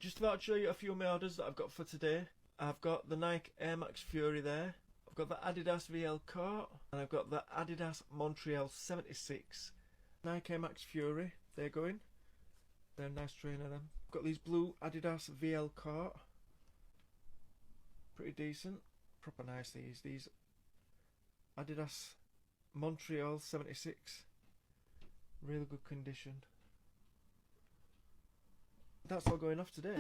just about to show you a few of my orders that I've got for today. I've got the Nike Air Max Fury there. I've got the Adidas VL Court. And I've got the Adidas Montreal 76. Nike Air Max Fury. They're going. They're a nice trainer them. I've got these blue Adidas VL Court. Pretty decent. Proper nice these. These Adidas Montreal 76. Really good condition. That's all going off today.